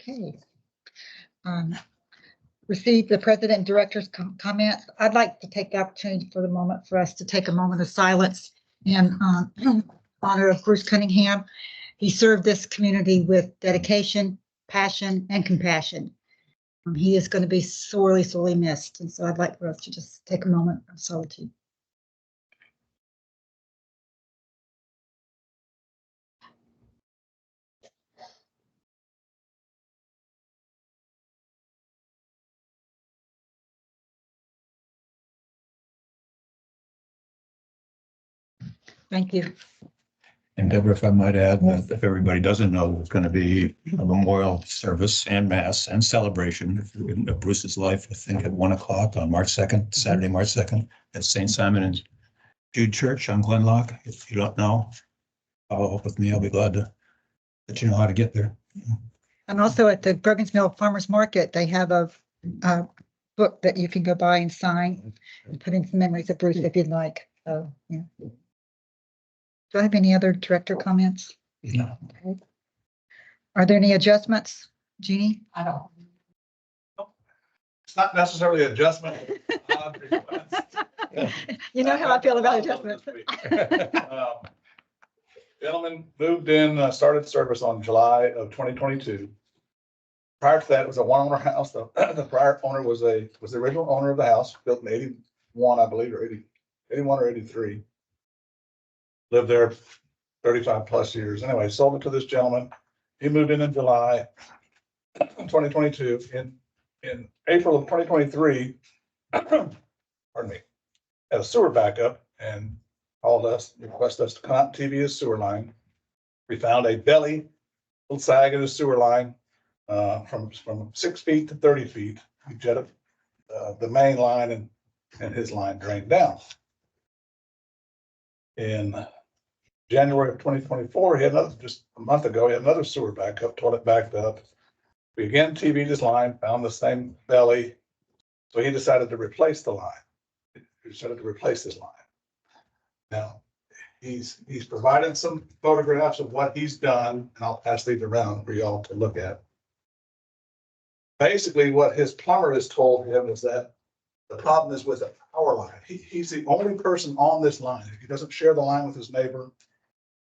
Okay. Receive the president and director's comments. I'd like to take the opportunity for the moment for us to take a moment of silence in honor of Bruce Cunningham. He served this community with dedication, passion, and compassion. He is going to be sorely, sorely missed. And so I'd like for us to just take a moment of solitude. Thank you. And Deborah, if I might add, that if everybody doesn't know, there's going to be a memorial service and mass and celebration of Bruce's life, I think at 1 o'clock on March 2nd, Saturday, March 2nd, at St. Simon and Jude Church on Glenlock. If you don't know, follow up with me. I'll be glad to let you know how to get there. And also at the Brogan's Mill Farmers Market, they have a book that you can go by and sign and put in some memories of Bruce if you'd like. So, yeah. Do I have any other director comments? No. Okay. Are there any adjustments, Jeannie? I don't. It's not necessarily adjustment. You know how I feel about adjustments. Gentleman moved in, started service on July of 2022. Prior to that, it was a one-owner house. The prior owner was the original owner of the house, built in 81, I believe, or 81 or 83. Lived there 35 plus years. Anyway, sold it to this gentleman. He moved in July 2022. In April of 2023, pardon me, had a sewer backup and called us, requested us to come out and TV his sewer line. We found a belly, little sag in the sewer line from 6 feet to 30 feet. We jetted the main line and his line drained down. In January of 2024, he had another, just a month ago, he had another sewer backup, toilet backed up. We again TV'd his line, found the same belly. So he decided to replace the line. He decided to replace his line. Now, he's provided some photographs of what he's done, and I'll pass these around for y'all to look at. Basically, what his plumber has told him is that the problem is with the power line. He's the only person on this line. He doesn't share the line with his neighbor.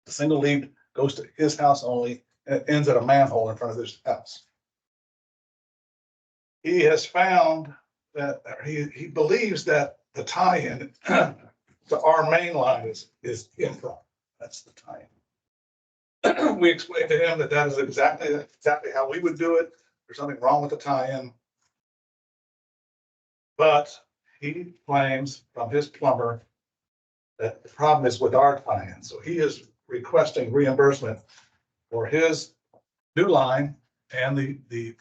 The single lead goes to his house only, and it ends at a manhole in front of his house. He has found that he believes that the tie-in to our main line is improper. That's the tie-in. We explained to him that is exactly how we would do it. There's nothing wrong with the tie-in. But he claims from his plumber that the problem is with our tie-in. So he is requesting reimbursement for his new line and the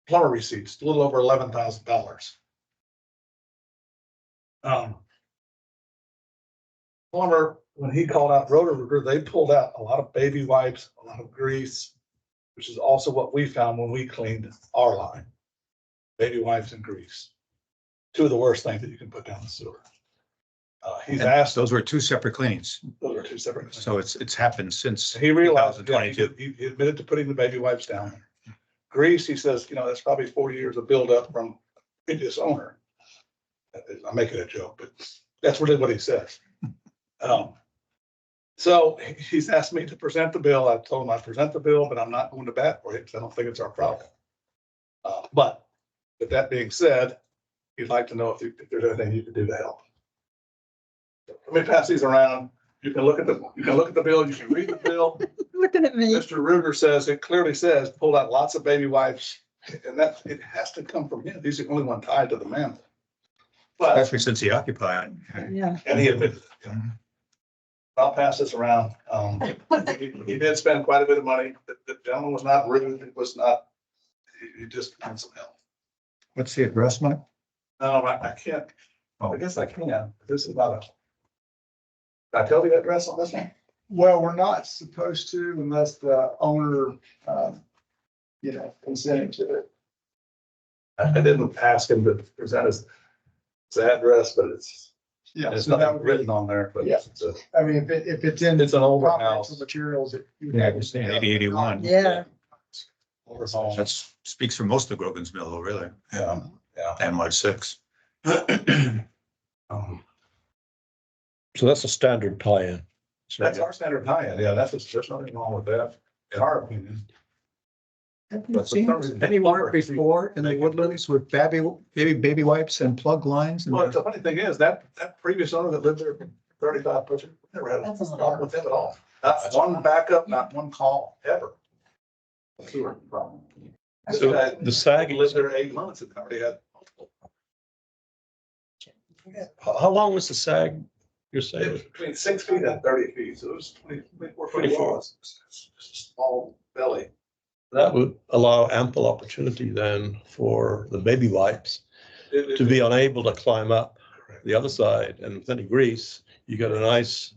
plumber receipts, a little over $11,000. Plumber, when he called out Roto-Rooter, they pulled out a lot of baby wipes, a lot of grease, which is also what we found when we cleaned our line. Baby wipes and grease. Two of the worst things that you can put down the sewer. He's asked. Those were two separate cleanings. Those are two separate. So it's happened since He realized, 2022. he admitted to putting the baby wipes down. Grease, he says, that's probably 40 years of buildup from previous owner. I'm making a joke, but that's really what he says. So he's asked me to present the bill. I told him I'd present the bill, but I'm not going to bat for it because I don't think it's our problem. But with that being said, he'd like to know if there's anything you can do to help. Let me pass these around. You can look at the bill. You can read the bill. Looking at me. Mr. Ruger says, it clearly says, pulled out lots of baby wipes, and it has to come from him. He's the only one tied to the manhole. But, Especially since he occupied. Yeah. and he admitted it. I'll pass this around. He did spend quite a bit of money. The gentleman was not rude. It was not, he just wanted some help. What's the address, Mike? No, I can't. I guess I can. This is not did I tell you the address on this one? Well, we're not supposed to unless the owner, consenting to it. I didn't ask him to present his address, but it's So that nothing would written be, on there, but Yeah. it's I mean, if it's in an older confidential house. materials. Yeah, it's 8081. Yeah. older home. That speaks for most of Grogan's Mill, though, really, Yeah, yeah. and March 6. So that's a standard tie-in. So That's our standard tie-in. Yeah, there's nothing wrong with that, in our opinion. Have you But for some seen reason- any work before in the woodlands with baby wipes and plug lines? and- Well, the funny thing is that previous owner that lived there for 35 years, never had a problem with them at all. Not one backup, not one call ever. Sewer problem. So the SAG, Lived there 8 months and already had. how long was the SAG, you're It saying? was between 6 feet and 30 feet, so it was 24 feet 24. long. It's just a small belly. That would allow ample opportunity then for the baby wipes to be unable to climb up the other side, and with any grease, you got a nice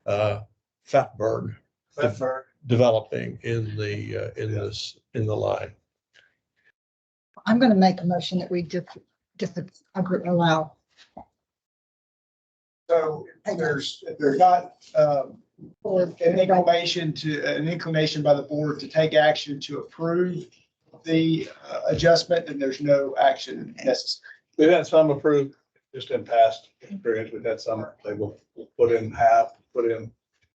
fatberg Fatberg. developing in the line. I'm going to make a motion that we just allow. So if there's not, an inclination by the board to take action to approve the adjustment, then there's no action necessary. We've had some approved, just in past experience, we've had some, they will put in half, put in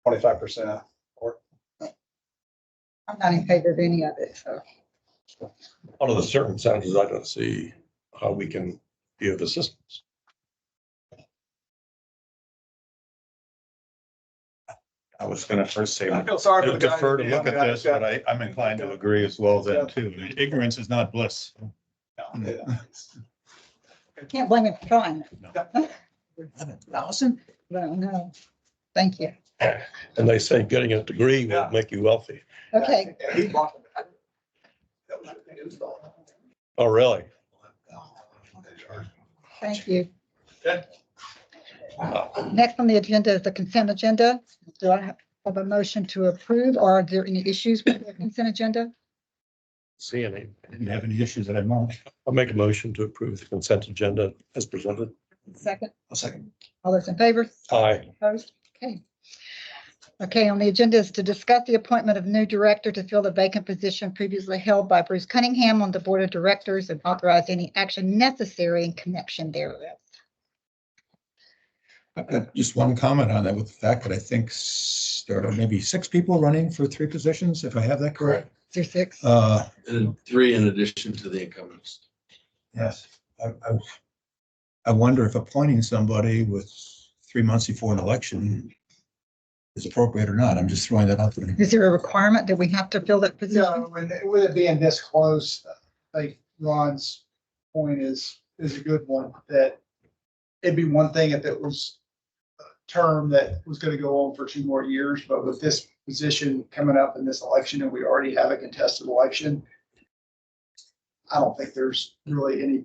25%. Or I'm not in favor of any of it, so. Under the circumstances, I don't see how we can be of assistance. I was gonna first say, I feel sorry for the guy. defer to look at this, but I'm inclined to agree as well then too. Ignorance is not bliss. Yeah. Can't blame him for trying. 11,000? No, no. Thank you. And they say getting a degree will Yeah. make you wealthy. Okay, And he bought it. That was the thing, it was all- Oh, really? thank you. Okay. Next on the agenda is the consent agenda. Do I have a motion to approve, or are there any issues with the consent agenda? See any? Didn't have any issues that I marked. I'll make a motion to approve the consent agenda as presented. Second, A second. all those in favor? Aye. Opposed? Okay. Okay, on the agenda is to discuss the appointment of new director to fill the vacant position previously held by Bruce Cunningham on the board of directors and authorize any action necessary in connection therewith. I've got just one comment on that with the fact that I think there are maybe 6 people running for 3 positions, if I have that correct. Is there 6? And 3 in addition to the incumbents. Yes, I wonder if appointing somebody with 3 months before an election is appropriate or not. I'm just throwing that out there. Is there a requirement that we have to fill that position? No, with it being this close, I think Ron's point is a good one, that it'd be one thing if it was a term that was gonna go on for 2 more years, but with this position coming up in this election and we already have a contested election, I don't think there's really any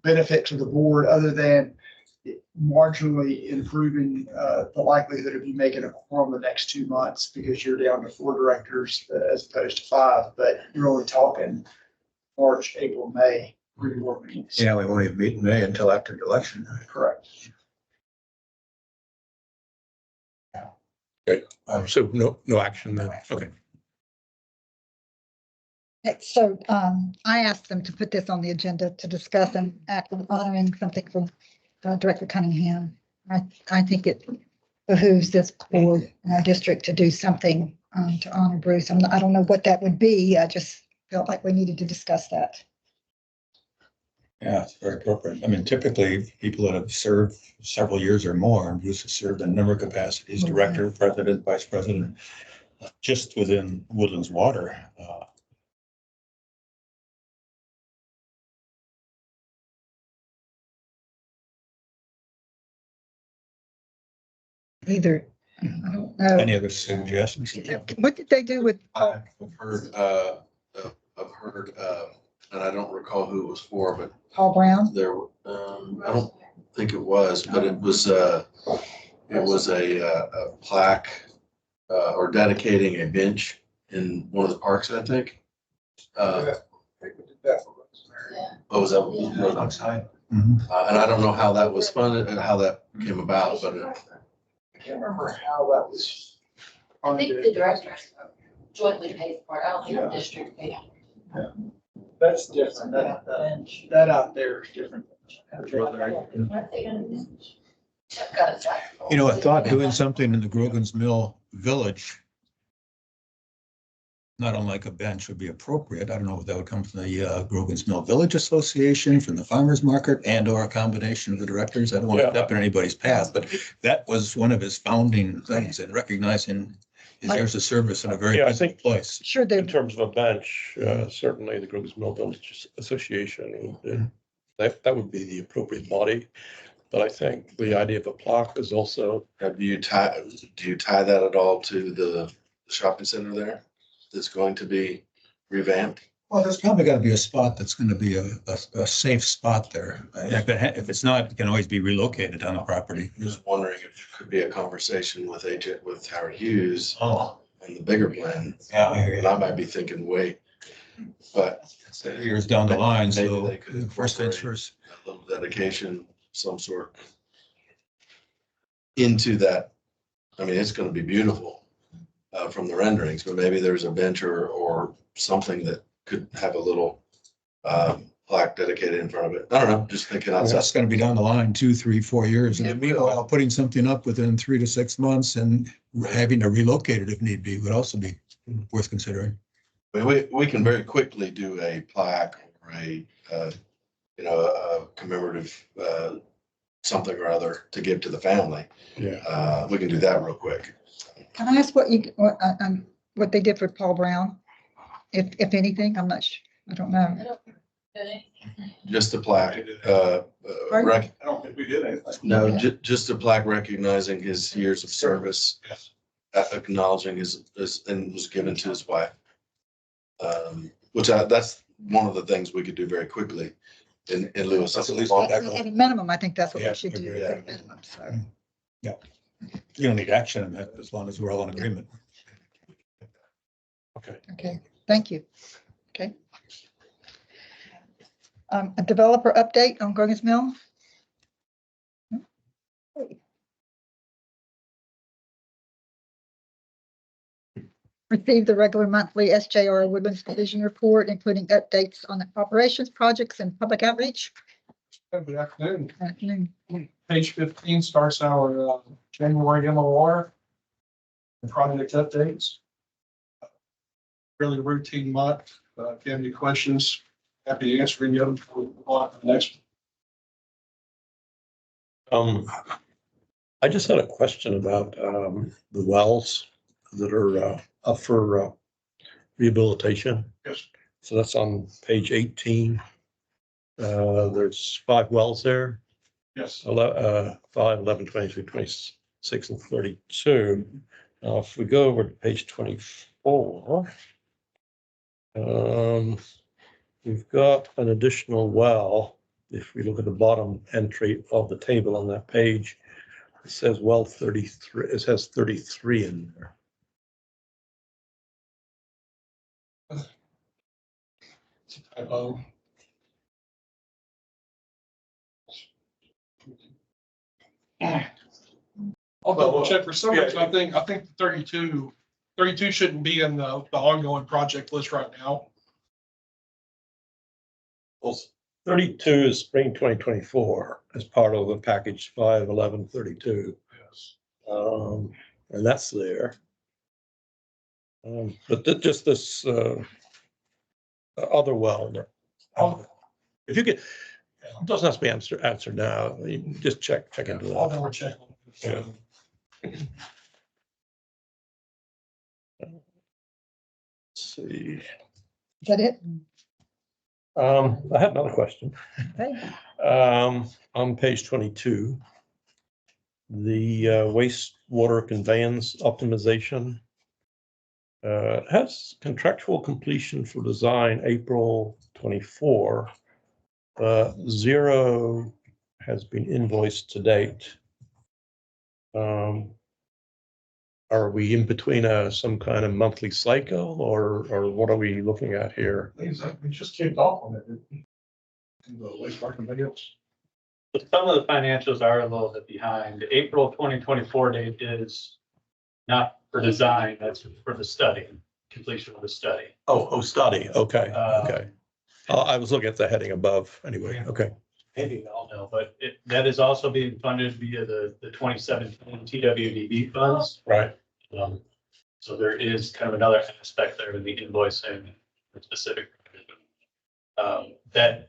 benefit to the board other than marginally improving the likelihood of you making a quorum the next 2 months, because you're down to 4 directors as opposed to 5, but you're only talking March, April, May, 3 more meetings. Yeah, we won't even meet in May until after the election. Correct. So no action then. Okay. Okay, so I asked them to put this on the agenda to discuss and act on honoring something from Director Cunningham. I think it behooves this board in our district to do something to honor Bruce. I don't know what that would be. I just felt like we needed to discuss that. Yeah, it's very appropriate. I mean, typically, people that have served several years or more, and Bruce has served in a number of capacities, director, president, vice president, just within Woodlands Water. Either, I don't know. Any other suggestions? What did they do with, I've heard, and I don't recall who it was for, but Paul Brown? there, I don't think it was, but it was a plaque, or dedicating a bench in one of the parks, I think. Oh, was that? Mhm. And I don't know how that was funded and how that came about, but I can't remember how that was. I think the director jointly pays for it. I don't think the district paid. That's different. That out there is different. You know, I thought doing something in the Grogan's Mill Village, not unlike a bench, would be appropriate. I don't know if that would come from the Grogan's Mill Village Association, from the farmer's market, and or a combination of the directors. I don't want to step in anybody's path, but that was one of his founding things, and recognizing his years of service in a very Yeah, I busy think- place. Sure, In they, terms of a bench, certainly the Grogan's Mill Village Association, that would be the appropriate body. But I think the idea of a plaque is also, Do you tie that at all to the shopping center there? That's going to be revamped? Well, there's probably got to be a spot that's going to be a safe spot there. If it's not, it can always be relocated on the property. Just wondering if there could be a conversation with Howard Hughes Oh, and the bigger plan. yeah, I hear And you. I might be thinking, wait, but Years down the line, Maybe so they could first things incorporate first. a little dedication, of some sort into that. I mean, it's gonna be beautiful from the renderings, but maybe there's a bench or something that could have a little plaque dedicated in front of it. I don't know, just thinking outside. That's going to be down the line, 2, 3, 4 years. It And will. meanwhile, putting something up within 3 to 6 months and having to relocate it if need be would also be worth considering. We can very quickly do a plaque or a commemorative something or other to give to the family. yeah. We can do that real quick. can I ask what they did for Paul Brown? If anything, I'm not sure, I don't know. Just a plaque. Pardon? I don't think we did anything. No, Okay. just a plaque recognizing his years of service, Yes. acknowledging his, and was given to his wife. That's one of the things we could do very quickly in lieu of something. At a minimum, I think that's what Yeah, we should do, agree. at a minimum, so. You don't need action on that as long as we're all in agreement. Okay. Okay, thank you. Okay. A developer update on Grogan's Mill? Received the regular monthly SJR Woodlands Division report, including updates on the operations, projects, and public outreach. Good afternoon. Afternoon. Page 15 starts our January MOR and project updates. Really routine month. If you have any questions, happy to answer any of them. We'll go on to the next one. I just had a question about the wells that are up for rehabilitation. Yes. So that's on page 18. There's 5 wells there. Yes. 5, 11, 22, 26, and 32. Now, if we go over to page 24, we've got an additional well. If we look at the bottom entry of the table on that page, it says well 33, it has 33 in there. It's a typo. I'll double check for some reason. I think 32 shouldn't be in the ongoing project list right now. Well, 32 is spring 2024 as part of the package 5, 11, 32. Yes. And that's there. But just this other well. If you could, it doesn't have to be answered now. You can just check into I'll that. double check. Yeah. Let's see. Is that it? I had another question. Okay. On page 22, the wastewater conveyance optimization has contractual completion for design April 24. 0 has been invoiced to date. Are we in between some kind of monthly cycle, or what are we looking at here? We just kicked off on it. In the wastewater conveyance. But some of the financials are a little bit behind. The April 2024 date is not for design, that's for the study. completion of the study. Oh, study, okay, Uh, okay. I was looking at the heading above, anyway, okay. Maybe, I don't know, but that is also being funded via the 2017 TWDB funds. Right. So there is kind of another aspect there in the invoicing for specific. That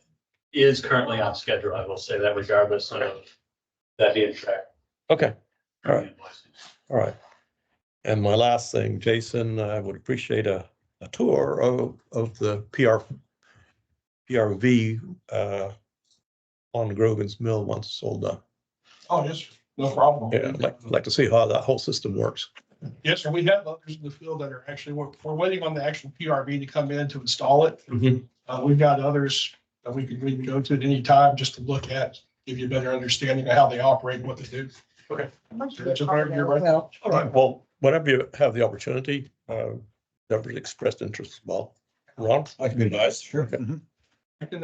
is currently on schedule. I will say that regardless of that being tracked. Okay, all right, Invoicing. all right. And my last thing, Jason, I would appreciate a tour of the PRV on Grogan's Mill once it's all done. Oh, yes, no problem. Yeah, I'd like to see how that whole system works. Yes, sir. We have others in the field that are actually, we're waiting on the actual PRV to come in to install it. We've got others that we can go to at any time just to look at, give you a better understanding of how they operate and what they do. Okay. Just right here, right now. All right, well, whenever you have the opportunity, nobody's expressed interest as well. Ron? I can advise, sure. I can,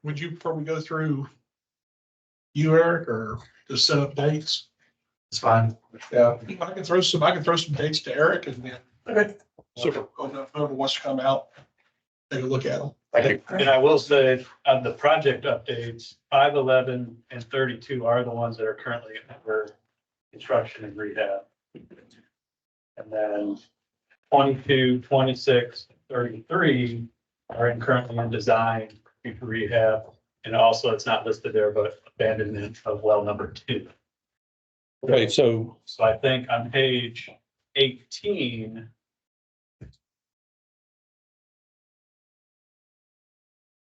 would you, before we go through you, Eric, or just set up dates? It's fine. Yeah, I can throw some dates to Eric and then. Okay. So whoever wants to come out, take a look at them. And I will say on the project updates, 5, 11, and 32 are the ones that are currently under construction and rehab. And then 22, 26, 33 are currently in design, future rehab. And also it's not listed there, but abandonment of well number 2. Okay, so So I think on page 18,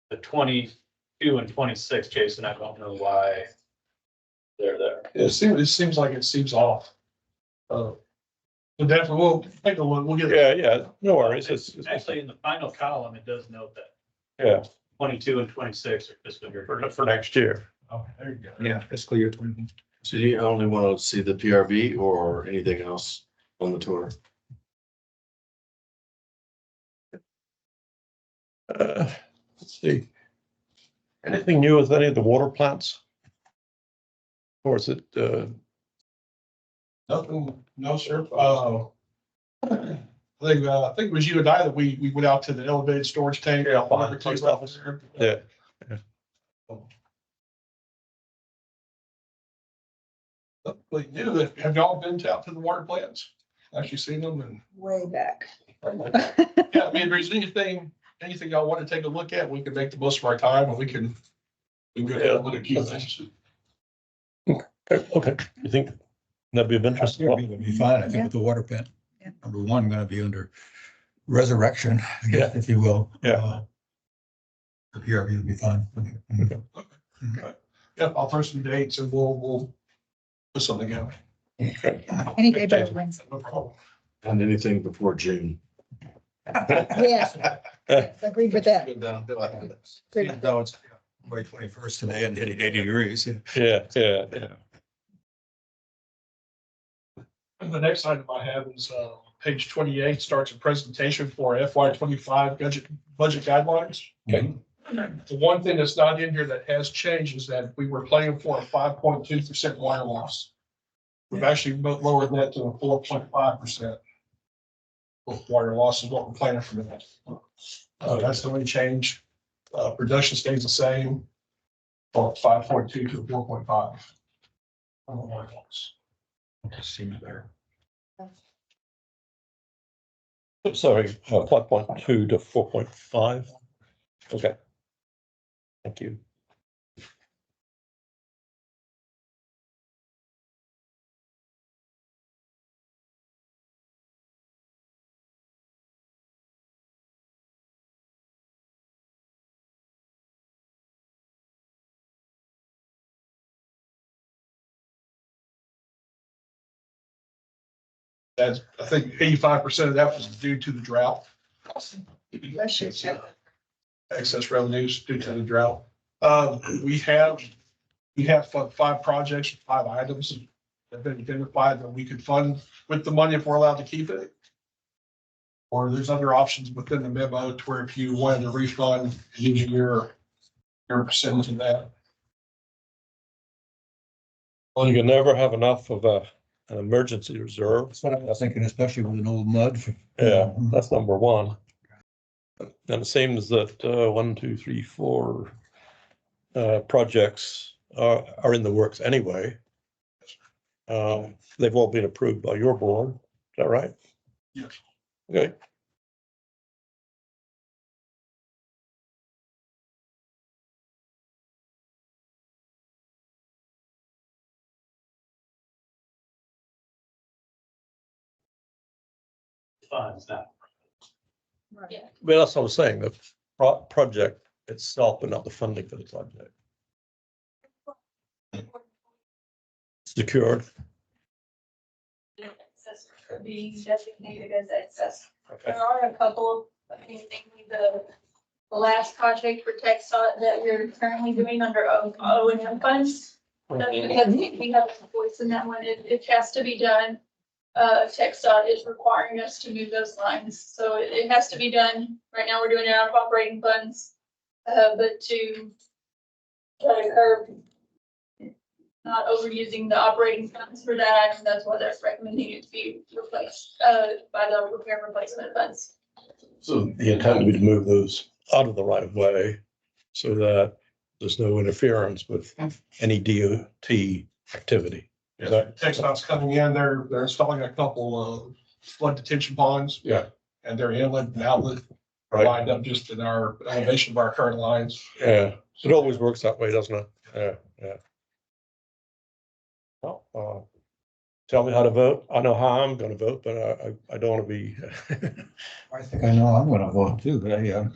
the 22 and 26, Jason, I don't know why they're there. It seems like it seems off. But definitely, we'll take a look, we'll get. yeah, no worries. It's Actually, in the final column, it does note that yeah, 22 and 26 are fiscal year. for next year. Oh, there you go. Yeah, fiscal year 20. So do you only want to see the PRV or anything else on the tour? Let's see. Anything new with any of the water plants? Or is it, Nothing, no, sir. I think it was you and I that we went out to the elevated storage tank. Yeah, behind the post office. Yeah. Nothing new. Have y'all been out to the water plants? Actually seen them and, Way back. yeah, I mean, if there's anything y'all want to take a look at, we can make the most of our time and we can go down and look at key things. okay, you think that'd be of interest? It would be fine, I think, with the water plant. Yeah. Number one, gonna be under resurrection, I guess, Yeah. if you will. Yeah. The PRV would be fine. Yeah, I'll throw some dates and we'll put something out. Any day but Wednesday. No problem. And anything before June. Yes, agreed with that. Agreed. No, it's May 21st today and hitting 80 degrees. Yeah. And the next item I have is page 28, starts a presentation for FY 25 budget guidelines. Okay. The one thing that's not in here that has changed is that we were planning for a 5.2% water loss. We've actually lowered that to a 4.5%. Water loss is what we're planning for that. That's the only change. Production stays the same. Or 5.2 to 4.5. On the water loss. Seems better. Sorry, 5.2 to 4.5. Okay. Thank you. That's, I think 85% of that was due to the drought. Excess revenues due to the drought. We have 5 projects, 5 items that have been identified that we could fund with the money if we're allowed to keep it. Or there's other options within the memo to where if you wanted to refund, use your percentage of that. Well, you can never have enough of an emergency reserve. That's what I was thinking, especially with an old mud. Yeah, that's number one. And it seems that 1, 2, 3, 4 projects are in the works anyway. They've all been approved by your board. Is that right? Yes. Okay. Funds now. Right. Well, that's what I was saying, the project itself, but not the funding for the project. Secured. Access being designated as excess. Okay. There are a couple of, I think, mainly the last project for TechStot that we're currently doing under O&M funds. That's because we have a voice in that one. It has to be done. TechStot is requiring us to move those lines, so it has to be done. Right now, we're doing it out of operating funds. But to try to curb not overusing the operating funds for that item, that's why they're recommending it to be replaced by the repair and replacement funds. So the intent would be to move those out of the right of way so that there's no interference with any DOT activity. Is that? TxDOT's coming in, they're installing a couple of flood detention ponds. Yeah. And their inlet and outlet Right. lined up just in our elevation of our current lines. Yeah, it always works that way, doesn't it? Yeah, yeah. Well, tell me how to vote. I know how I'm gonna vote, but I don't want to be. I think I know I'm gonna vote too, but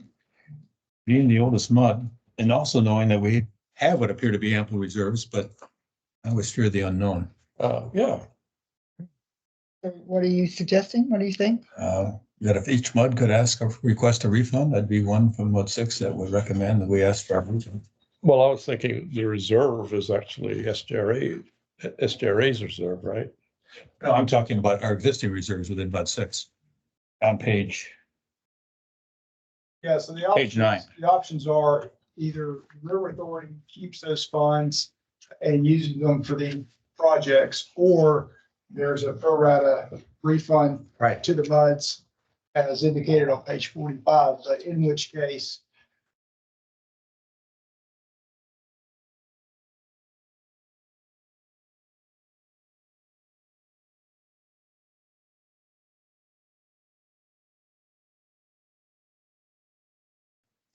being the oldest mud and also knowing that we have what appear to be ample reserves, but I always fear the unknown. Yeah, So what are you suggesting? What do you think? That if each mud could request a refund, that'd be one from Mud 6 that would recommend that we ask for a refund. well, I was thinking the reserve is actually SJRA's reserve, right? No, I'm talking about our existing reserves within Mud 6 on page. Yeah, so the Page 9. The options are either River Authority keeps those funds and uses them for the projects, or there's a pro rata refund Right. to the MUDs as indicated on page 45, but in which case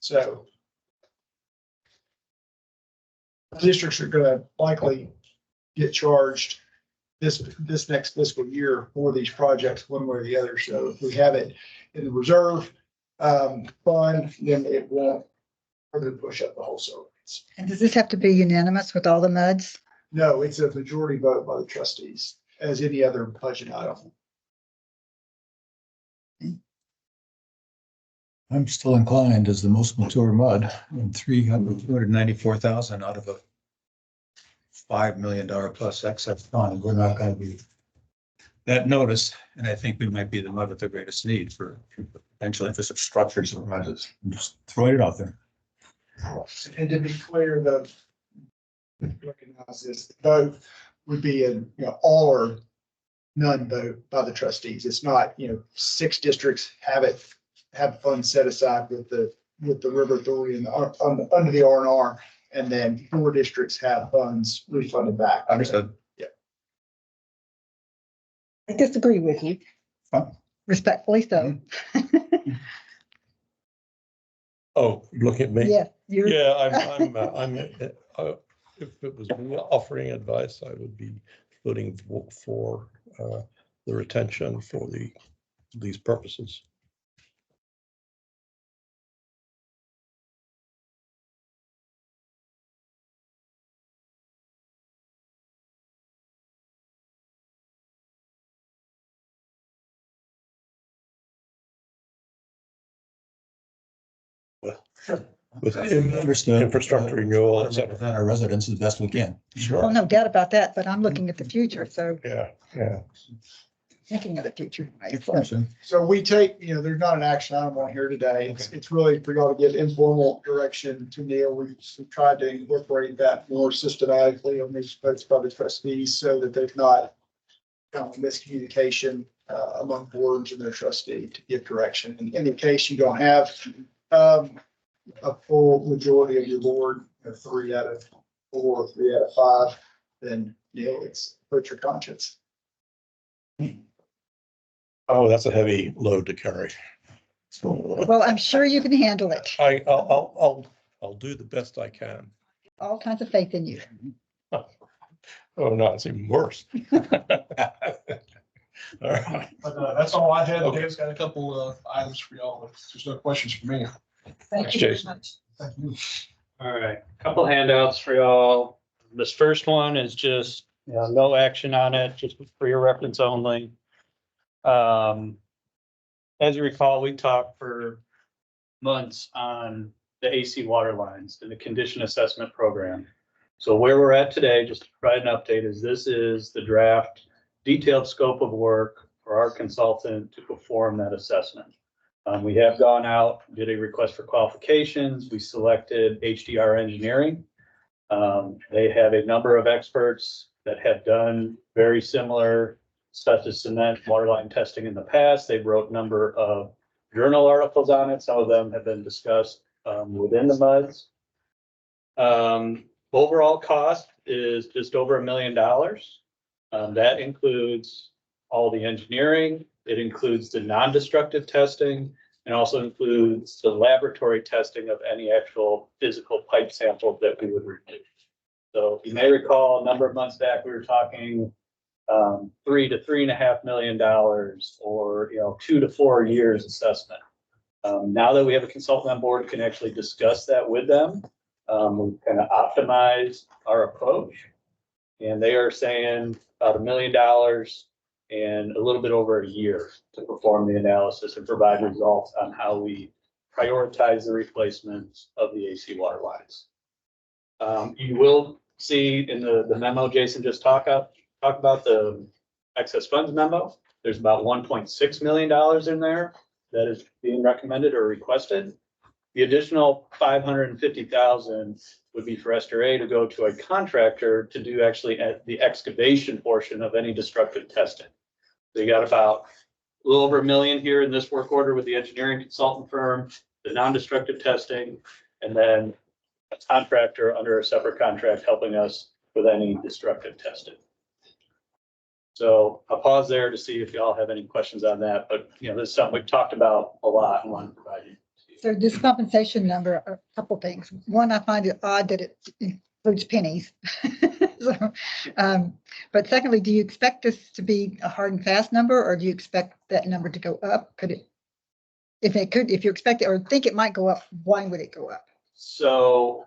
so districts are gonna likely get charged this next fiscal year for these projects one way or the other. So if we have it in the reserve fund, then it won't further push up the wholesale rates. And does this have to be unanimous with all the MUDs? No, it's a majority vote by the trustees, as any other budget item. I'm still inclined as the most mature mud and 294,000 out of a $5 million plus excess fund. We're not going to be that notice. And I think we might be the mud with the greatest need for potential infrastructure structures and projects. I'm just throwing it out there. And to be clear, the recognize this vote would be an all or none vote by the trustees. It's not, 6 districts have funds set aside with the River Authority and under the R&R, and then 4 districts have funds refunded back. Understood. Yeah. I disagree with you. Huh? Respectfully so. Oh, look at me. Yeah, you're. Yeah, if it was me offering advice, I would be voting for the retention for these purposes. With Understood. infrastructure renewal, et cetera. Represent our residents as best we can. Well, no doubt about that, but I'm looking at the future, so Yeah, yeah. thinking of the future. Good question. So we take, there's not an action item on here today. It's really for y'all to get informal direction to Neil. We've tried to incorporate that more systematically on these votes by the trustees so that there's not kind of miscommunication among boards and their trustee to give direction. And in the case you don't have a full majority of your board, 3 out of 4, 3 out of 5, then it's hurt your conscience. Oh, that's a heavy load to carry. Well, I'm sure you can handle it. I'll do the best I can. All kinds of faith in you. Oh, no, it's even worse. All right. But that's all I had. Okay. Dan's got a couple items for y'all. If there's no questions for me. Thank you very Jason. much. Thank you. All right, couple handouts for y'all. This first one is just, no action on it, just for your reference only. As you recall, we talked for months on the AC water lines and the condition assessment program. So where we're at today, just to provide an update, is this is the draft detailed scope of work for our consultant to perform that assessment. We have gone out, did a request for qualifications. We selected HDR Engineering. They have a number of experts that have done very similar stuff to cement waterline testing in the past. They've wrote a number of journal articles on it. Some of them have been discussed within the MUDs. Overall cost is just over $1 million. That includes all the engineering. It includes the non-destructive testing and also includes the laboratory testing of any actual physical pipe samples that we would review. So you may recall a number of months back, we were talking $3 to $3.5 million or 2 to 4 years assessment. Now that we have a consultant on board, can actually discuss that with them. We kind of optimize our approach, and they are saying about $1 million and a little bit over a year to perform the analysis and provide results on how we prioritize the replacements of the AC water lines. You will see in the memo Jason just talked about the excess funds memo. There's about $1.6 million in there that is being recommended or requested. The additional $550,000 would be for SRA to go to a contractor to do actually the excavation portion of any destructive testing. They got about a little over $1 million here in this work order with the engineering consultant firm, the non-destructive testing, and then a contractor under a separate contract helping us with any destructive testing. So I'll pause there to see if y'all have any questions on that, but this is something we've talked about a lot and want to provide you. So this compensation number, a couple things. One, I find it odd that it includes pennies. So, but secondly, do you expect this to be a hard and fast number, or do you expect that number to go up? Could it, if you expect it or think it might go up, why would it go up? So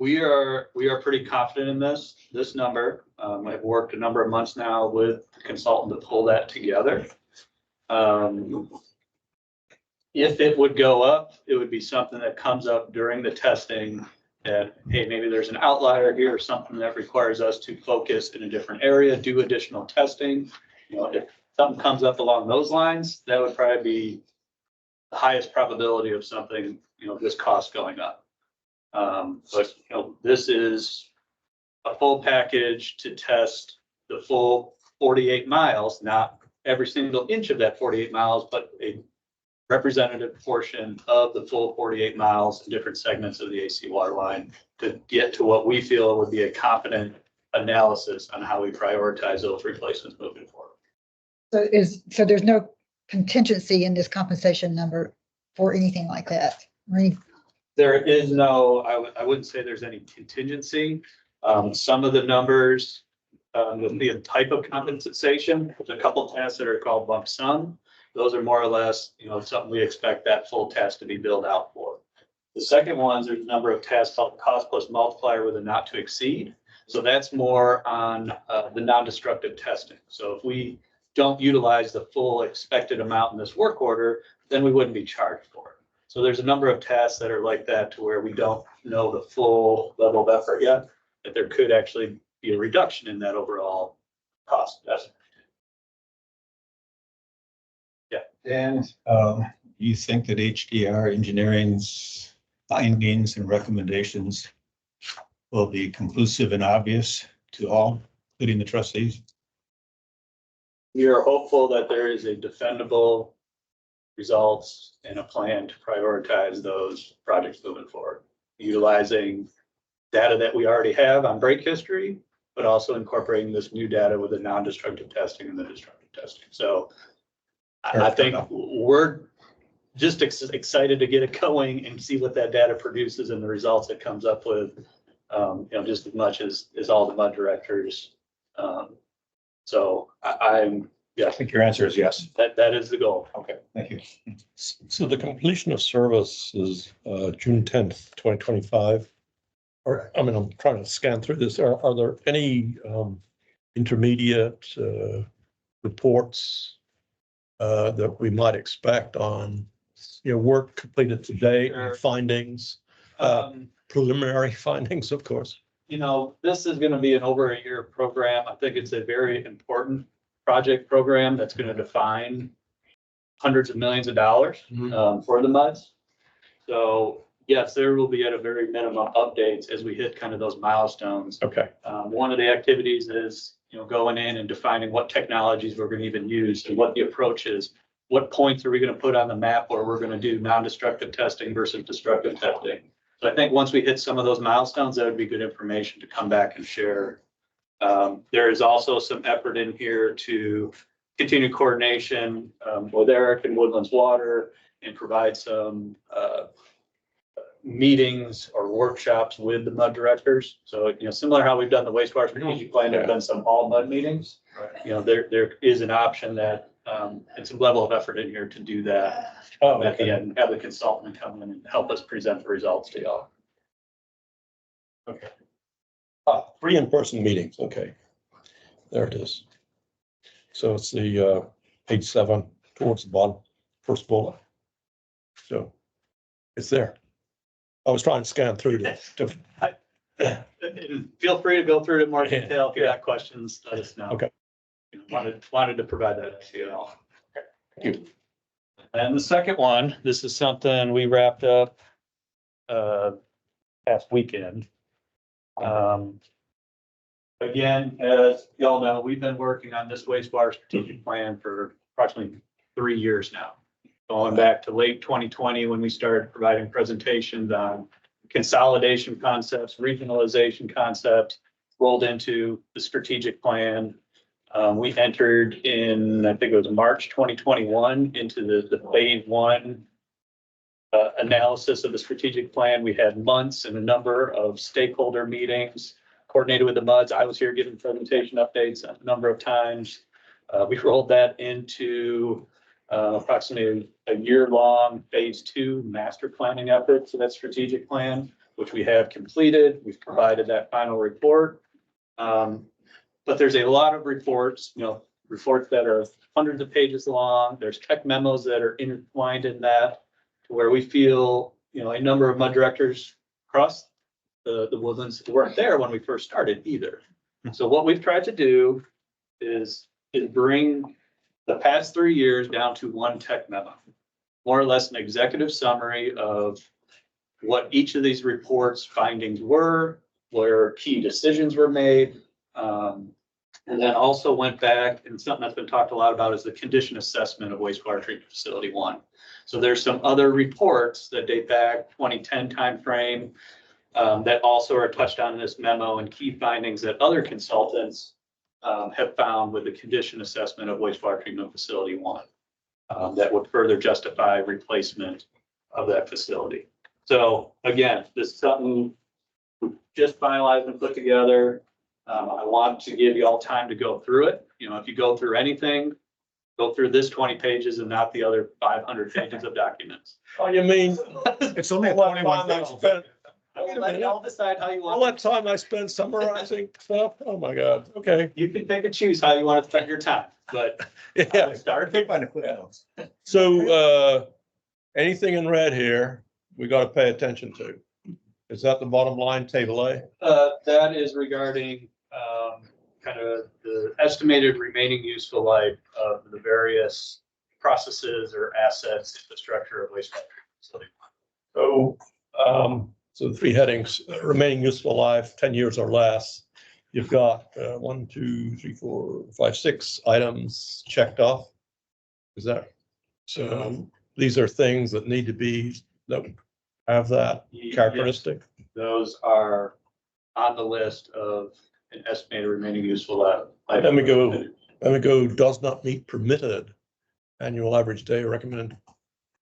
we are pretty confident in this number. I've worked a number of months now with the consultant to pull that together. If it would go up, it would be something that comes up during the testing that, hey, maybe there's an outlier here or something that requires us to focus in a different area, do additional testing. If something comes up along those lines, that would probably be the highest probability of something, this cost going up. But this is a full package to test the full 48 miles, not every single inch of that 48 miles, but a representative portion of the full 48 miles in different segments of the AC water line to get to what we feel would be a confident analysis on how we prioritize those replacements moving forward. So there's no contingency in this compensation number for anything like that, right? There is no, I wouldn't say there's any contingency. Some of the numbers will be a type of compensation. There's a couple tasks that are called lump sum. Those are more or less, something we expect that full task to be billed out for. The second ones, there's a number of tasks called cost plus multiplier with a not to exceed. So that's more on the non-destructive testing. So if we don't utilize the full expected amount in this work order, then we wouldn't be charged for it. So there's a number of tasks that are like that to where we don't know the full level of effort yet, that there could actually be a reduction in that overall cost estimate. And you think that HDR Engineering's findings and recommendations will be conclusive and obvious to all, including the trustees? we are hopeful that there is a defendable results and a plan to prioritize those projects moving forward, utilizing data that we already have on break history, but also incorporating this new data with the non-destructive testing and the destructive testing. So I think we're just excited to get it going and see what that data produces and the results it comes up with, just as much as all the MUD directors. So I'm, I think your answer is yes. that is the goal. Okay, thank you. So the completion of service is June 10th, 2025. Or, I mean, I'm trying to scan through this. Are there any intermediate reports that we might expect on, work completed today, Sure. Findings, Um, preliminary findings, of course? This is gonna be an over a year program. I think it's a very important project program that's gonna define hundreds of millions of dollars for the MUDs. So yes, there will be at a very minimum updates as we hit kind of those milestones. Okay. One of the activities is, going in and defining what technologies we're gonna even use and what the approach is. What points are we gonna put on the map where we're gonna do non-destructive testing versus destructive testing? So I think once we hit some of those milestones, that would be good information to come back and share. There is also some effort in here to continue coordination with Eric and Woodlands Water and provide some meetings or workshops with the MUD directors. So, similar how we've done the wastewater strategic plan, there have been some all MUD meetings. There is an option that and some level of effort in here to do that. At the end, have the consultant come in and help us present the results to y'all. Okay. 3 in-person meetings, okay. There it is. So it's the page 7 towards the bottom, first bullet. So it's there. I was trying to scan through to And feel free to go through it in more detail. If you got questions, let us know. Okay. Wanted to provide that to you all. Thank you. And the second one, this is something we wrapped up past weekend. Again, as y'all know, we've been working on this wastewater strategic plan for approximately 3 years now. Going back to late 2020, when we started providing presentations on consolidation concepts, regionalization concepts, rolled into the strategic plan. We entered in, I think it was March 2021, into the phase 1 analysis of the strategic plan. We had months and a number of stakeholder meetings coordinated with the MUDs. I was here giving presentation updates a number of times. We rolled that into approximately a year-long phase 2 master planning effort to that strategic plan, which we have completed. We've provided that final report. But there's a lot of reports, reports that are hundreds of pages long. There's tech memos that are intertwined in that, to where we feel, a number of MUD directors across the Woodlands weren't there when we first started either. So what we've tried to do is bring the past 3 years down to one tech memo, more or less an executive summary of what each of these reports findings were, where key decisions were made. And then also went back, and something that's been talked a lot about is the condition assessment of wastewater treatment facility 1. So there's some other reports that date back 2010 timeframe that also are touched on in this memo, and key findings that other consultants have found with the condition assessment of wastewater treatment facility 1 that would further justify replacement of that facility. So again, this is something we just finalized and put together. I want to give you all time to go through it. If you go through anything, go through this 20 pages and not the other 500 pages of documents. Oh, you mean? It's only all that 21 time I pages. spent- I'll decide how you All want. that time I spent summarizing stuff? Oh, my God. Okay. You can pick and choose how you want to spend your time, but Yeah. start. Find the clip notes. So, anything in red here, we got to pay attention to. Is that the bottom line, table A? That is regarding kind of the estimated remaining useful life of the various processes or assets, infrastructure of wastewater treatment facility. So, so the 3 headings, remaining useful life, 10 years or less. you've got 1, 2, 3, 4, 5, 6 items checked off. Is that, so these are things that need to be, that have that characteristic? Those are on the list of an estimated remaining useful life. Let me go, does not meet permitted annual average day recommended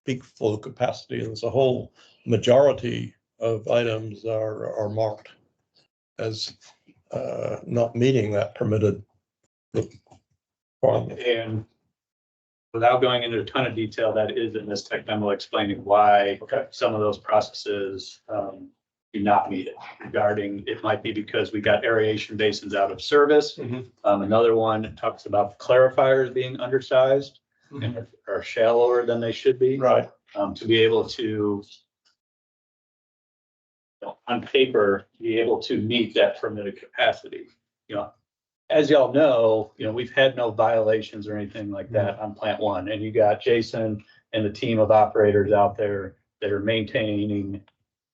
peak flow capacity. And there's a whole majority of items are marked as not meeting that permitted requirement. And without going into a ton of detail, that is in this tech memo explaining why Okay. some of those processes do not meet it. Regarding, it might be because we got aeration basins out of service. Mhm. Another one talks about clarifiers being undersized and are shallower than they should be. Right. To be able to, on paper, be able to meet that permitted capacity. As y'all know, we've had no violations or anything like that on plant one, and you got Jason and the team of operators out there that are maintaining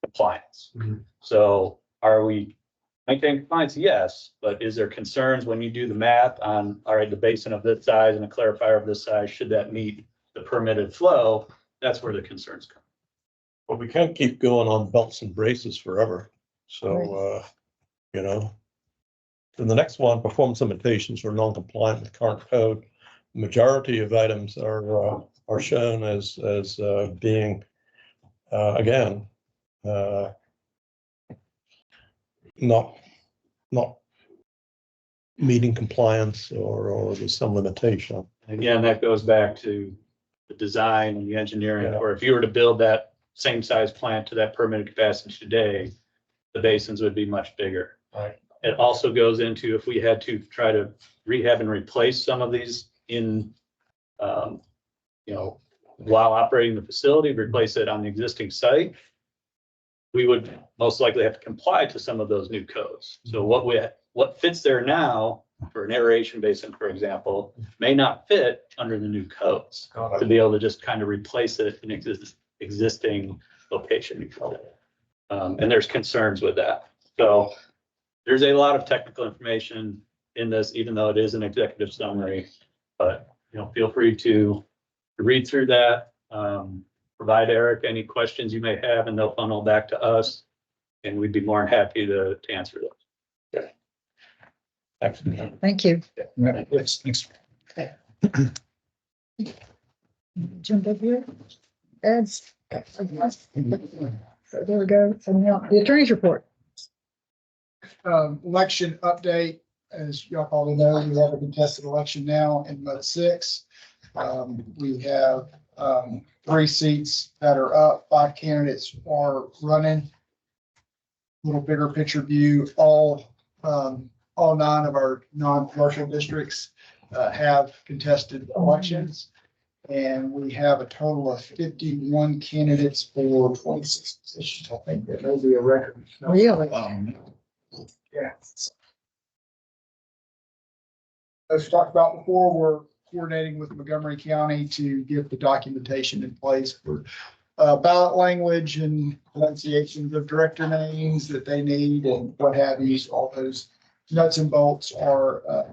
compliance. Mhm. So are we maintaining compliance? Yes, but is there concerns when you do the math on, all right, the basin of this size and a clarifier of this size, should that meet the permitted flow? That's where the concerns come. But we can't keep going on belts and braces forever. So, then the next one, performance limitations are non-compliant with current code. Majority of items are shown as being, again, not meeting compliance or there's some limitation. Again, that goes back to the design and the engineering, Yeah. or if you were to build that same size plant to that permitted capacity today, the basins would be much bigger. Right. It also goes into if we had to try to rehab and replace some of these in, while operating the facility, replace it on the existing site, we would most likely have to comply to some of those new codes. So what fits there now for an aeration basin, for example, may not fit under the new codes to be able to just kind of replace it in existing location. And there's concerns with that. So there's a lot of technical information in this, even though it is an executive summary, but feel free to read through that. Provide Eric any questions you may have, and they'll funnel back to us, and we'd be more than happy to answer those. Excellent. Thank you. Yes, thanks. Jump up here. Ed. So there we go. So now the attorney's report. Election update, as y'all probably know, we have a contested election now in Mud 6. We have 3 seats that are up, 5 candidates are running. Little bigger picture view, all 9 of our non-commercial districts have contested elections. And we have a total of 51 candidates for 26 positions. I think that may be a record. Really? Yeah. As we talked about before, we're coordinating with Montgomery County to get the documentation in place for ballot language and pronunciations of director names that they need and what have you. All those nuts and bolts are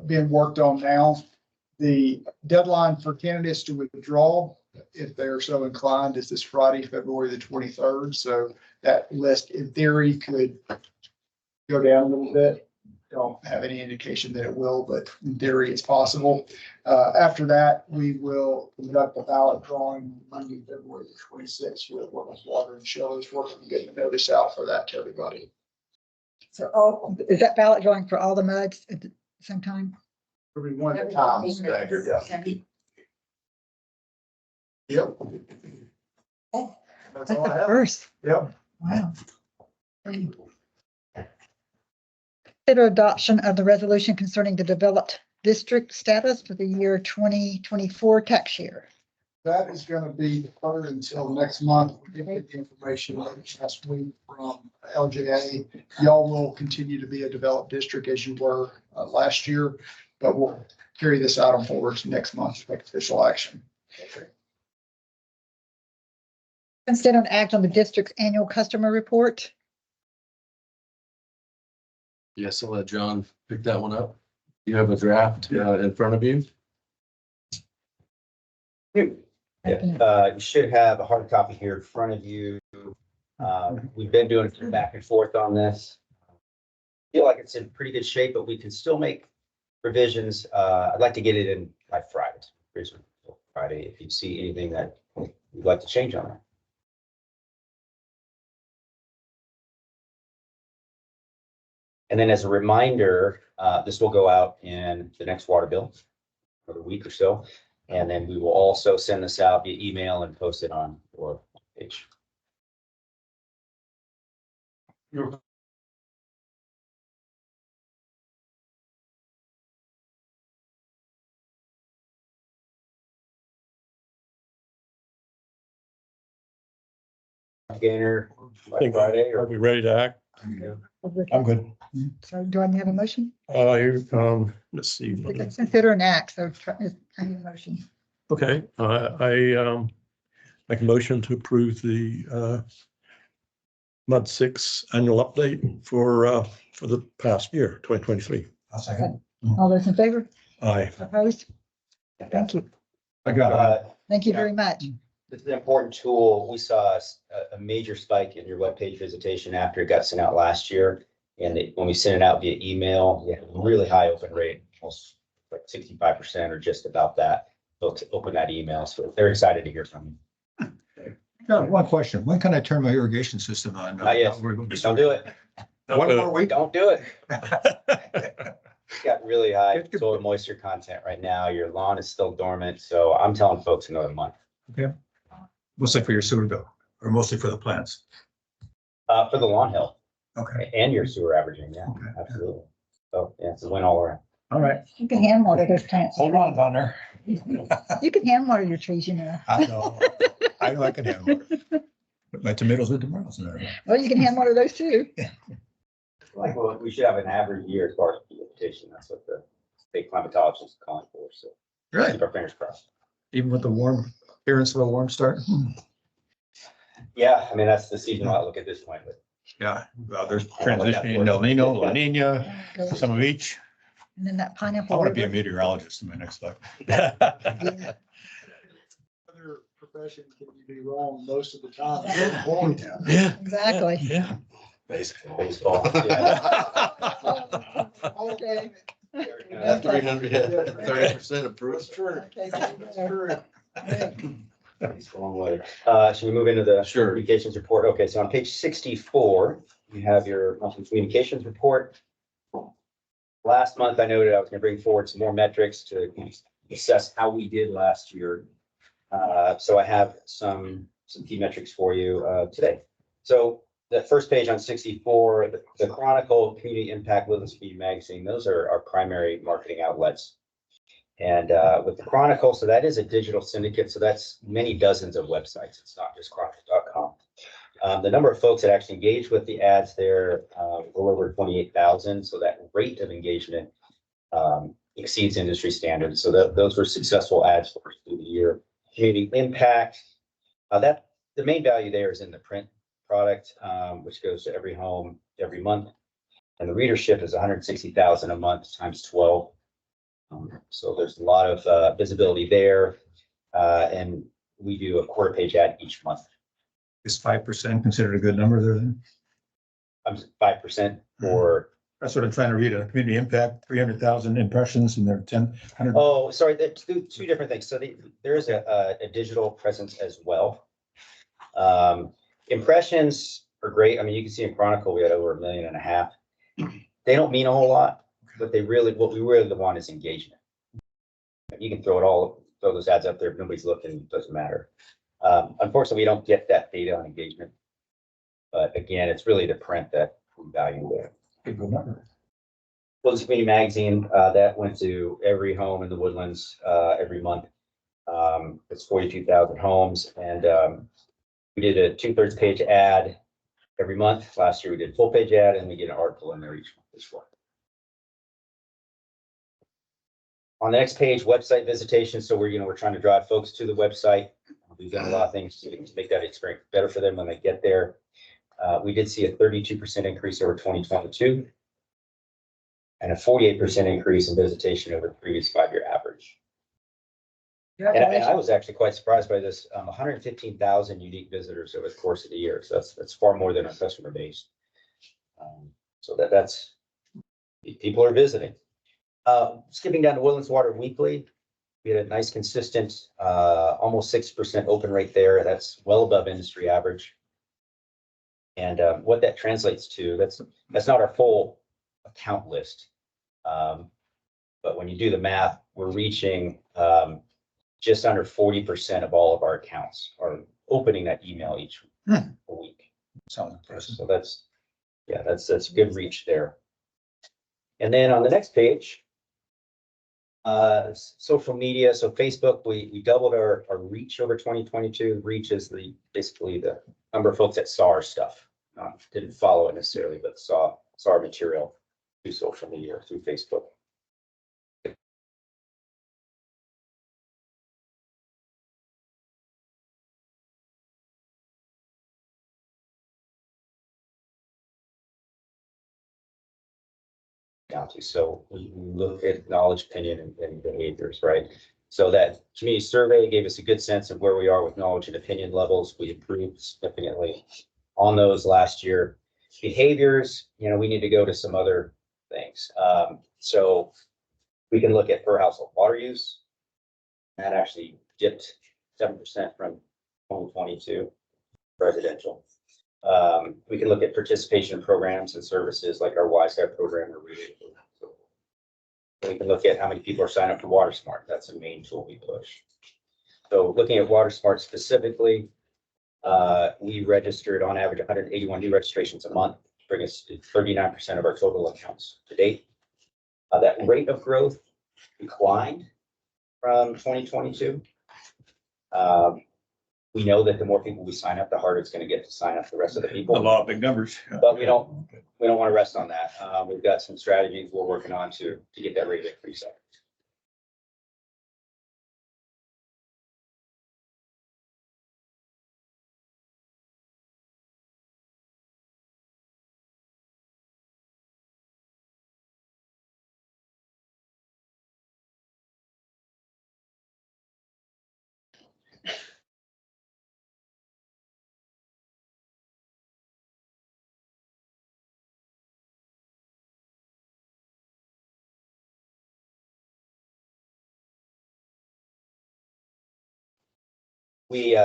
being worked on now. The deadline for candidates to withdraw, if they are so inclined, is this Friday, February the 23rd. So that list in theory could go down a little bit. Don't have any indication that it will, but in theory it's possible. After that, we will conduct a ballot drawing Monday, February the 26th with Water and Shell is working on getting a notice out for that to everybody. So is that ballot drawing for all the MUDs at the same time? Every one at a time. Staggered, yeah. Yep. That's all I have. First. Yep. Wow. Consider adoption of the resolution concerning the developed district status for the year 2024 tax year. That is going to be deferred until next month. We'll get the information last week from LJA. Y'all will continue to be a developed district as you were last year, but we'll carry this out on forward to next month to take official action. Consider an act on the district's annual customer report. Yes, I'll let John pick that one up. You have a draft in front of you. You should have a hard copy here in front of you. We've been doing some back and forth on this. Feel like it's in pretty good shape, but we can still make revisions. I'd like to get it in by Friday, if you see anything that you'd like to change on it. And then as a reminder, this will go out in the next water bill for a week or so. And then we will also send this out via email and post it on our page. Gainer I by think, Friday are or we ready to act? I'm good. So do I have a motion? Let's see. We can consider an act, so I need a motion. Okay, I make a motion to approve the MUD 6 annual update for the past year, 2023. I'll second. All those in favor? Aye. Opposed? Thank you. I got it. Thank you very much. This is an important tool. We saw a major spike in your webpage visitation after it got sent out last year. And when we sent it out via email, we had a really high open rate, almost like 65% or just about that. Folks open that email. So they're excited to hear from you. Got one question. When can I turn my irrigation system on? Not yet. Don't do it. One more week. Don't do it. It's got really high soil moisture content right now. Your lawn is still dormant. So I'm telling folks another month. Okay. Mostly for your sewer bill or mostly for the plants? For the lawn health Okay. and your sewer averaging. Yeah, Okay. absolutely. So yeah, it's a win all around. All right. You can hand water those plants. Hold on, Connor. You can hand water your trees, you know. I know. I know I can handle it. But my tomatoes are tomorrow's. Well, you can hand water those too. Like, well, we should have an average year as far as precipitation. That's what the state climatologist is calling for. So Right. keep our fingers crossed. Even with the warm appearance of a warm start. Yeah, I mean, that's the seasonal outlook at this point, but Yeah. Well, there's transitioning El Nino, La Nina, some of each. And then that I pineapple. want to be a river. meteorologist in my next life. Yeah. Other profession can you be wrong most of the time? Yeah. Exactly. Yeah. Baseball. baseball. Yeah. Okay. That's 30% approved. Okay, That's true. It's a long way. Should we move into the Sure. communications report? Okay, so on page 64, you have your monthly communications report. Last month, I noted I was going to bring forward some more metrics to assess how we did last year. So I have some key metrics for you today. So the first page on 64, the Chronicle, Community Impact, Woodlands Community Magazine, those are our primary marketing outlets. And with the Chronicle, so that is a digital syndicate. So that's many dozens of websites. It's not just chronicle.com. The number of folks that actually engage with the ads there, well over 28,000. So that rate of engagement exceeds industry standards. So those were successful ads for us through the year. Community impact, that the main value there is in the print product, which goes to every home every month. And the readership is 160,000 a month times 12. So there's a lot of visibility there. And we do a quarter page ad each month. Is 5% considered a good number there then? 5% for, That's what I'm trying to read. A community impact, 300,000 impressions and they're 100. oh, sorry, there's two different things. So there is a digital presence as well. Impressions are great. I mean, you can see in Chronicle, we had over 1.5 million. They don't mean a whole lot, but what we really want is engagement. You can throw those ads up there. If nobody's looking, it doesn't matter. Unfortunately, we don't get that data on engagement. But again, it's really the print that we value there. Good number. Woodlands Community Magazine, that went to every home in the Woodlands every month. It's 42,000 homes, and we did a 2/3 page ad every month. Last year we did a full page ad, and we get an article in there each month as well. On the next page, website visitation. So we're trying to drive folks to the website. We've done a lot of things to make that experience better for them when they get there. We did see a 32% increase over 2022. and a 48% increase in visitation over the previous 5-year average. And I Congratulations. was actually quite surprised by this, 115,000 unique visitors over the course of the year. So that's far more than our customer base. So that's, people are visiting. Skipping down to Woodlands Water Weekly, we had a nice consistent, almost 6% open rate there. That's well above industry average. And what that translates to, that's not our full account list. But when you do the math, we're reaching just under 40% of all of our accounts are opening that email each week. Sounds impressive. So that's good reach there. And then on the next page, social media. So Facebook, we doubled our reach over 2022. Reach is basically the number of folks that saw our stuff. Didn't follow it necessarily, but saw our material through social media, through Facebook. Down to. So we look at knowledge, opinion, and behaviors, right? So that community survey gave us a good sense of where we are with knowledge and opinion levels. We improved significantly on those last year. Behaviors, we need to go to some other things. So we can look at per household water use. That actually dipped 7% from 2022 residential. We can look at participation in programs and services like our WiSI program or Relay. We can look at how many people are signed up for WaterSmart. That's a main tool we push. So looking at WaterSmart specifically, we registered on average 181 new registrations a month, bring us to 39% of our total accounts to date. That rate of growth declined from 2022. We know that the more people we sign up, the harder it's going to get to sign up the rest of the people. A lot of big numbers. But we don't want to rest on that. We've got some strategies we're working on to get that rate of increase up. We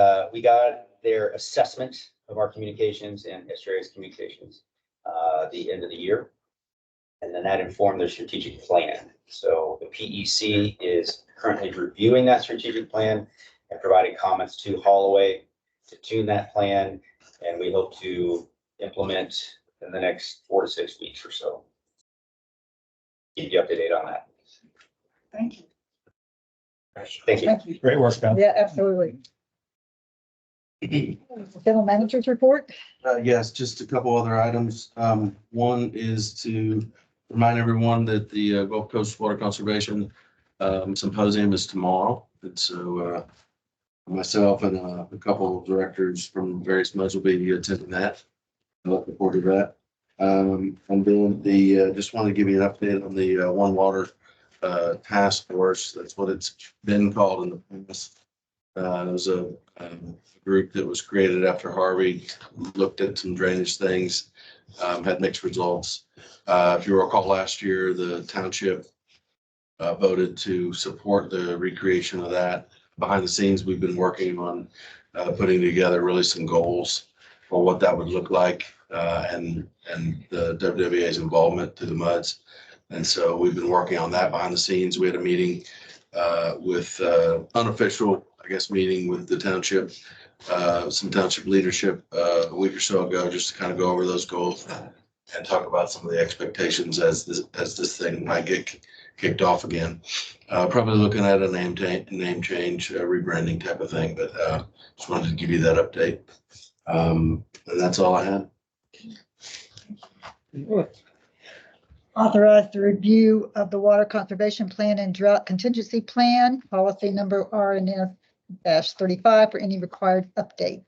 got their assessment of our communications and SJR's communications the end of the year. And then that informed their strategic plan. So the PEC is currently reviewing that strategic plan and providing comments to Holloway to tune that plan. And we hope to implement in the next 4 to 6 weeks or so. Keep you up to date on that. Thank you. Thank you. Thank you. Great work, Scott. Yeah, absolutely. General Manager's report. Yes, just a couple other items. One is to remind everyone that the Gulf Coast Water Conservation Symposium is tomorrow. And so myself and a couple of directors from various MUDs will be attending that. I'm looking forward to that. And then just want to give you an update on the One Water Task Force. That's what it's been called in the past. It was a group that was created after Harvey, looked at some drainage things, had mixed results. If you recall last year, the township voted to support the recreation of that. Behind the scenes, we've been working on putting together really some goals for what that would look like and the WWA's involvement to the MUDs. And so we've been working on that behind the scenes. We had a meeting with unofficial, I guess, meeting with the township, some township leadership a week or so ago, just to kind of go over those goals and talk about some of the expectations as this thing might get kicked off again. Probably looking at a name change, rebranding type of thing, but just wanted to give you that update. And that's all I had. Authorize the review of the Water Conservation Plan and Drought Contingency Plan, policy number RNF-35 for any required update.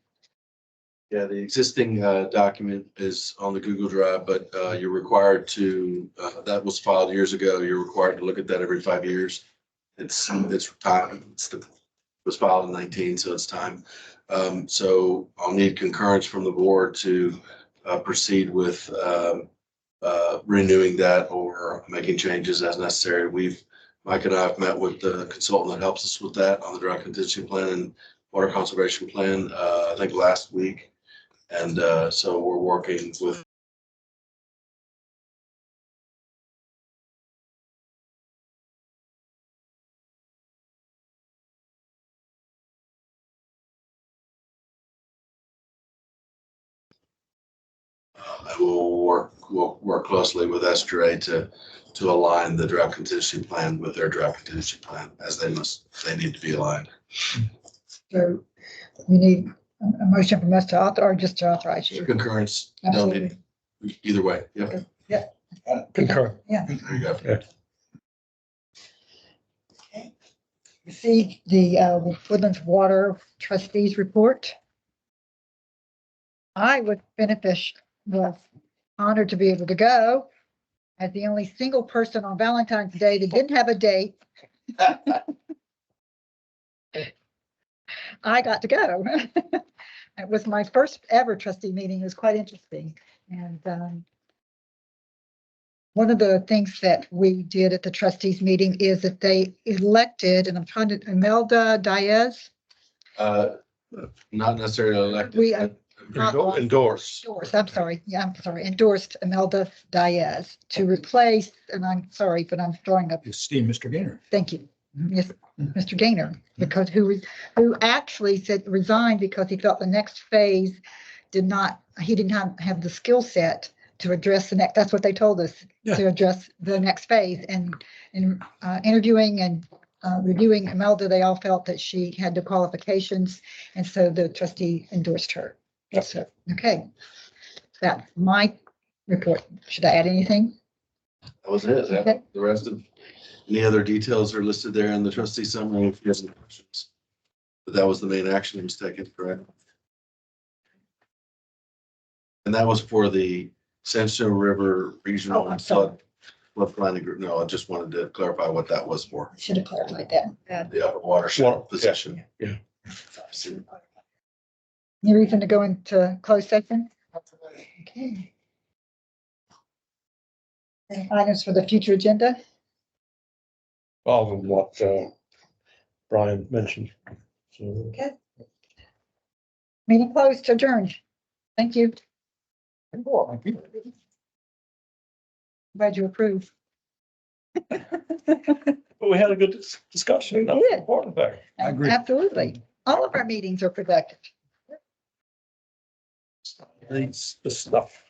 Yeah, the existing document is on the Google Drive, but you're required to, that was filed years ago. You're required to look at that every 5 years. It's time. It was filed in 19, so it's time. So I'll need concurrence from the board to proceed with renewing that or making changes as necessary. Mike and I have met with the consultant that helps us with that on the drought contingency plan and water conservation plan, I think last week. And so we're working with. We'll work closely with SDRA to align the drought contingency plan with their drought contingency plan as they need to be aligned. So we need a motion from us to author, or just to authorize you. Concurrence, don't need, either way, yeah. Concur. Yeah. There you go. See the Woodlands Water Trustees report. I was honored to be able to go as the only single person on Valentine's Day that didn't have a date. I got to go. It was my first ever trustee meeting. It was quite interesting. And one of the things that we did at the trustees meeting is that they elected, and I'm trying to, Imelda Diaz. Not necessarily elected. We Endorse. endorsed Imelda Diaz to replace, and I'm sorry, but I'm throwing up. Esteemed Mr. Gaynor. Thank you. Yes, Mr. Gaynor, because who actually said resigned because he felt the next phase he didn't have the skill set to address the next, that's what they told us, to address the next phase. And in interviewing and reviewing Imelda, they all felt that she had the qualifications, and so the trustee endorsed her. So, okay, that's my report. Should I add anything? That was it. Okay. The rest of, any other details are listed there in the trustee summary if you have any questions. But that was the main action that was taken, correct? And that was for the Sandstone River Regional I'm sorry. Flood Planning Group. No, I just wanted to clarify what that was for. Should have clarified that. The upper watershed position. Yeah. Any reason to go into closed session? Okay. Any items for the future agenda? Other than what Brian mentioned. So. Okay. Meeting closed, adjourned. Thank you. Glad you approve. But we had a good discussion. We That's the did. important thing. I agree. Absolutely. All of our meetings are productive. The stuff